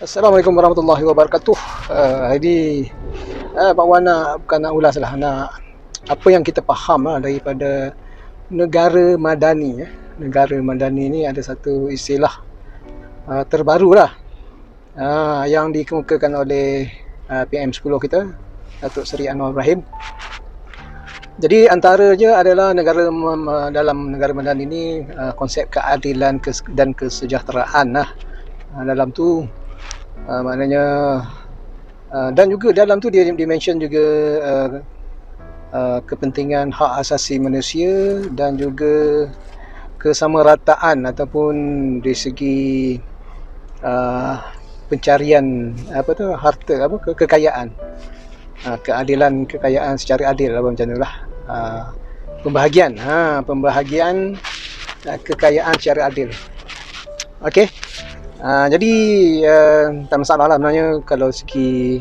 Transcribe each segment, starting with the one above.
Assalamualaikum warahmatullahi wabarakatuh. Hari ni Pak Wan bukan nak ulas lah, nak apa yang kita faham lah daripada negara madani. Negara madani ni ada satu istilah terbaru lah, yang dikemukakan oleh PM10 kita, Datuk Seri Anwar Ibrahim. Jadi antaranya adalah dalam negara madani ni konsep keadilan dan kesejahteraan lah. Dalam tu maknanya dan juga dalam tu dia dimention juga kepentingan hak asasi manusia dan juga kesamarataan ataupun di segi pencarian harta kekayaan, keadilan kekayaan secara adil lah, macam itulah, pembahagian kekayaan secara adil. Okey. Jadi tak masalah lah sebenarnya kalau segi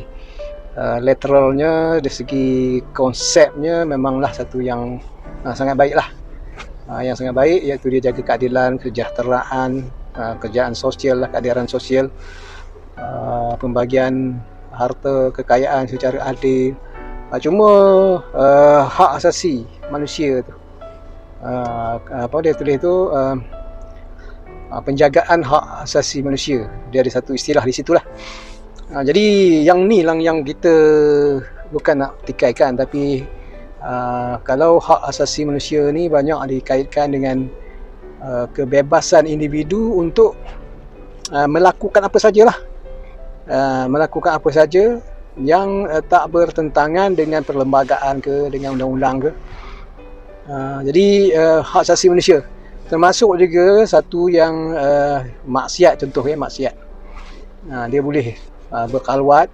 literalnya, dari segi konsepnya memanglah satu yang sangat baik lah. Yang sangat baik iaitu dia jaga keadilan, kesejahteraan, kerjaan sosial lah, keadilan sosial, pembagian harta kekayaan secara adil. Cuma hak asasi manusia tu, apa dia tulis tu, penjagaan hak asasi manusia, dia ada satu istilah di situlah. Jadi yang ni lah yang kita bukan nak tikaikan, tapi kalau hak asasi manusia ni banyak dikaitkan dengan kebebasan individu untuk melakukan apa sajalah, melakukan apa saja yang tak bertentangan dengan perlembagaan ke, dengan undang-undang ke. Jadi hak asasi manusia termasuk juga satu yang maksiat, contohnya maksiat. Dia boleh berkhalwat,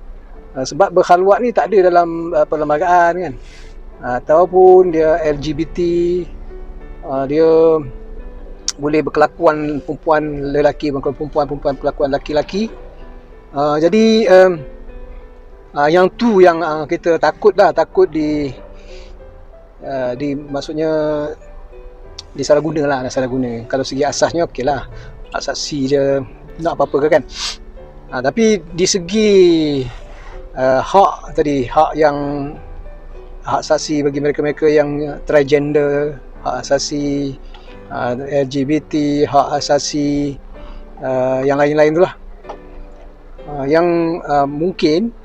sebab berkhalwat ni tak ada dalam perlembagaan kan, ataupun dia LGBT, dia boleh berkelakuan perempuan lelaki, perempuan berkelakuan lelaki. Jadi yang tu yang kita takut maksudnya disalah guna. Kalau segi asasnya okey lah, asasi je, nak apa-apa ke kan. Tapi di segi hak asasi bagi mereka-mereka yang transgender, hak asasi LGBT, hak asasi yang lain-lain tu lah, yang mungkin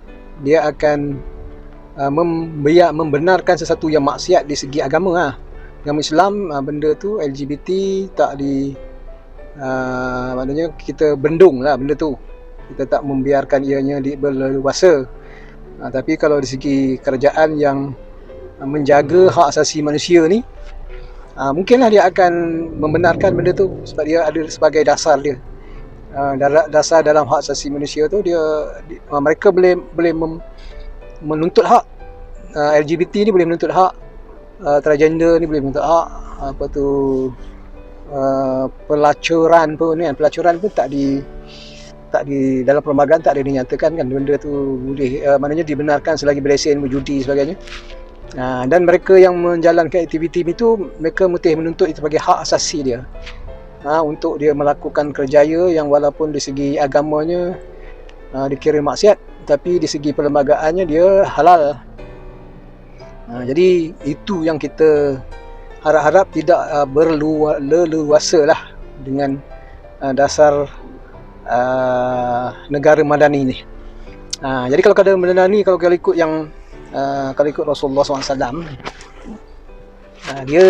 dia akan membenarkan sesuatu yang maksiat di segi agama agama Islam. Benda tu LGBT tak maknanya kita bendung lah benda tu, kita tak membiarkan ianya berleluasa. Tapi kalau di segi kerajaan yang menjaga hak asasi manusia ni, mungkinlah dia akan membenarkan benda tu, sebab dia ada sebagai dasar dia. Dasar dalam hak asasi manusia tu, mereka boleh menuntut hak. LGBT ni boleh menuntut hak, transgender ni boleh menuntut hak, pelacuran pun tak di dalam perlembagaan, tak ada dinyatakan kan benda tu boleh, maknanya dibenarkan selagi berlesen, berjudi sebagainya. Dan mereka yang menjalankan aktiviti itu, mereka mesti menuntut itu sebagai hak asasi dia, untuk dia melakukan kerjaya yang walaupun di segi agamanya dikira maksiat, tapi di segi perlembagaannya dia halal. Jadi itu yang kita harap-harap tidak berleluasa lah dengan dasar negara madani ni. Jadi kalau negara madani, kalau ikut Rasulullah SAW, dia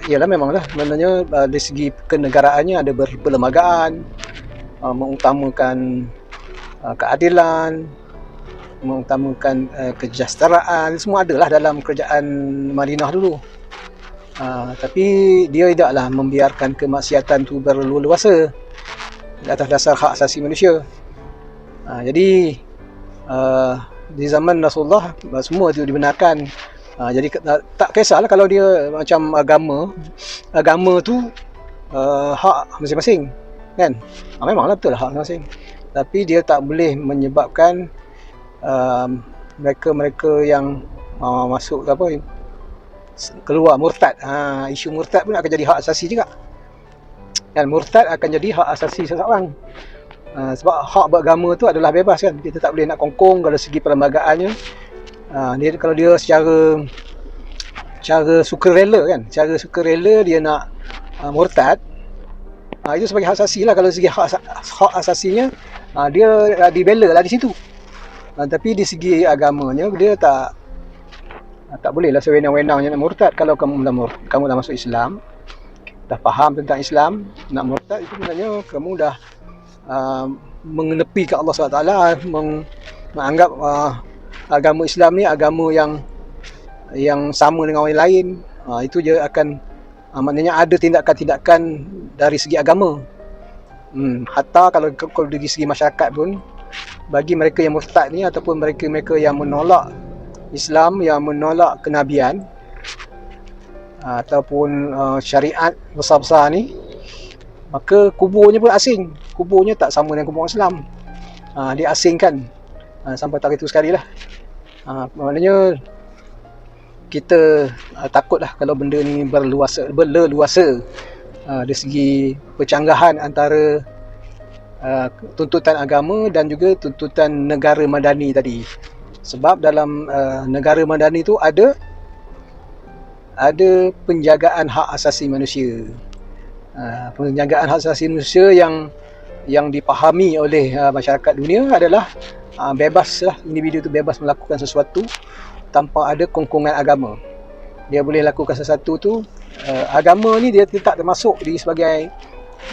ialah memanglah maknanya dari segi kenegaraannya ada perlembagaan, mengutamakan keadilan, mengutamakan kesejahteraan, semua adalah dalam kerajaan Madinah dulu. Tapi dia tidaklah membiarkan kemaksiatan tu berleluasa di atas dasar hak asasi manusia. Jadi di zaman Rasulullah semua itu dibenarkan. Jadi tak kisahlah kalau dia macam agama tu hak masing-masing kan. Memanglah betul hak masing-masing, tapi dia tak boleh menyebabkan mereka-mereka yang masuk keluar murtad. Isu murtad pun akan jadi hak asasi juga kan. Murtad akan jadi hak asasi seseorang. Sebab hak beragama tu adalah bebas kan, kita tak boleh nak kongkong dari segi perlembagaannya. Dia kalau dia secara sukarela kan, cara sukarela dia nak murtad, itu sebagai hak asasi lah. Kalau segi hak asasinya, dia dibela lah di situ. Tapi di segi agamanya dia tak boleh lah sewenang-wenangnya nak murtad. Kalau kamu dah masuk Islam, dah faham tentang Islam, nak murtad itu sebenarnya kamu dah mengenepi ke Allah SWT, menganggap agama Islam ni agama yang sama dengan orang lain. Itu dia akan maknanya ada tindakan-tindakan dari segi agama. Hatta kalau dari segi masyarakat pun, bagi mereka yang murtad ni ataupun mereka yang menolak Islam, yang menolak kenabian ataupun syariat besar-besar ni, maka kuburnya pun asing. Kuburnya tak sama dengan kubur Islam. Dia asingkan sampai tak itu sekali lah. Maknanya kita takutlah kalau benda ni berleluasa dari segi percanggahan antara tuntutan agama dan juga tuntutan negara madani tadi. Sebab dalam negara madani tu ada penjagaan hak asasi manusia. Penjagaan hak asasi manusia yang dipahami oleh masyarakat dunia adalah bebas lah, individu tu bebas melakukan sesuatu tanpa ada kongkongan agama. Dia boleh lakukan sesuatu tu, agama ni dia tak termasuk di sebagai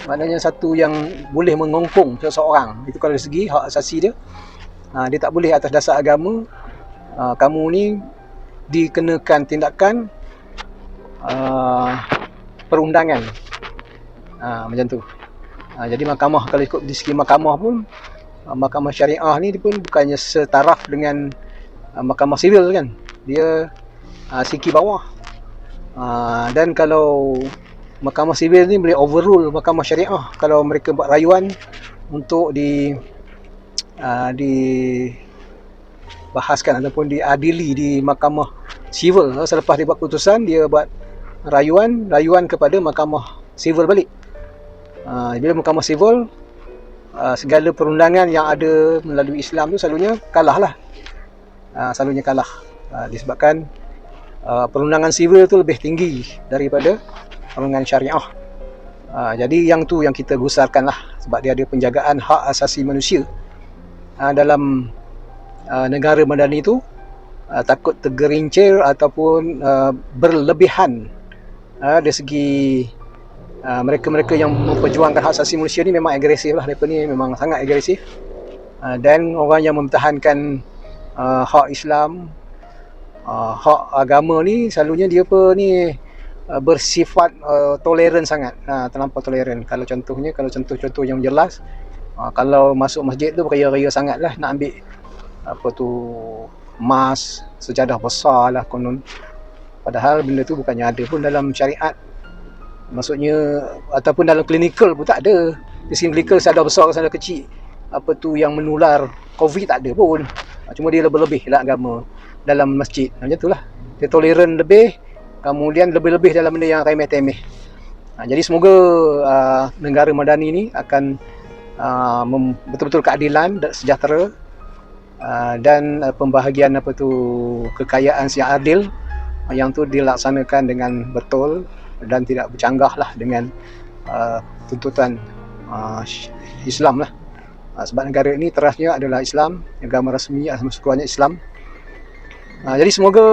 maknanya satu yang boleh mengongkong seseorang. Itu kalau dari segi hak asasi dia. Dia tak boleh atas dasar agama kamu ni dikenakan tindakan perundangan. Macam tu. Jadi mahkamah, kalau ikut di segi mahkamah pun, mahkamah syariah ni pun bukannya setaraf dengan mahkamah sivil kan. Dia siki bawah. Dan kalau mahkamah sivil ni boleh overrule mahkamah syariah kalau mereka buat rayuan untuk dibahaskan ataupun diadili di mahkamah sivil. Selepas dia buat keputusan, dia buat rayuan kepada mahkamah sivil balik. Bila mahkamah sivil, segala perundangan yang ada melalui Islam tu selalunya kalah lah. Disebabkan perundangan sivil tu lebih tinggi daripada perundangan syariah. Jadi yang tu yang kita gusarkan lah, sebab dia ada penjagaan hak asasi manusia. Dalam negara madani tu takut tergerincir ataupun berlebihan dari segi mereka-mereka yang memperjuangkan hak asasi manusia ni memang agresif lah. Mereka ni memang sangat agresif. Dan orang yang mempertahankan hak Islam, hak agama ni selalunya dia bersifat toleran sangat, terlampau toleran. Kalau contoh yang jelas, kalau masuk masjid tu beraya-raya sangat lah, nak ambil emas, sejadah besar lah konon. Padahal benda tu bukannya ada pun dalam syariat. Maksudnya, ataupun dalam klinikal pun tak ada. Di sini klinikal sejadah besar ke sejadah kecil, yang menular COVID tak ada pun. Cuma dia lebih-lebih lah agama dalam masjid. Macam tu lah. Dia toleran lebih, kemudian lebih-lebih dalam benda yang remeh-temeh. Jadi semoga negara madani ni akan betul-betul keadilan dan sejahtera, dan pembahagian kekayaan yang adil, yang tu dilaksanakan dengan betul dan tidak bercanggah lah dengan tuntutan Islam lah. Sebab negara ini terasnya adalah Islam, agama rasmi, agama sekuannya Islam. Jadi semoga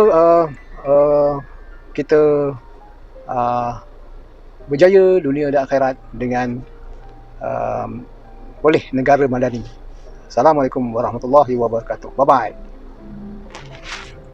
kita berjaya dunia dan akhirat dengan oleh negara madani. Assalamualaikum warahmatullahi wabarakatuh. Bye bye.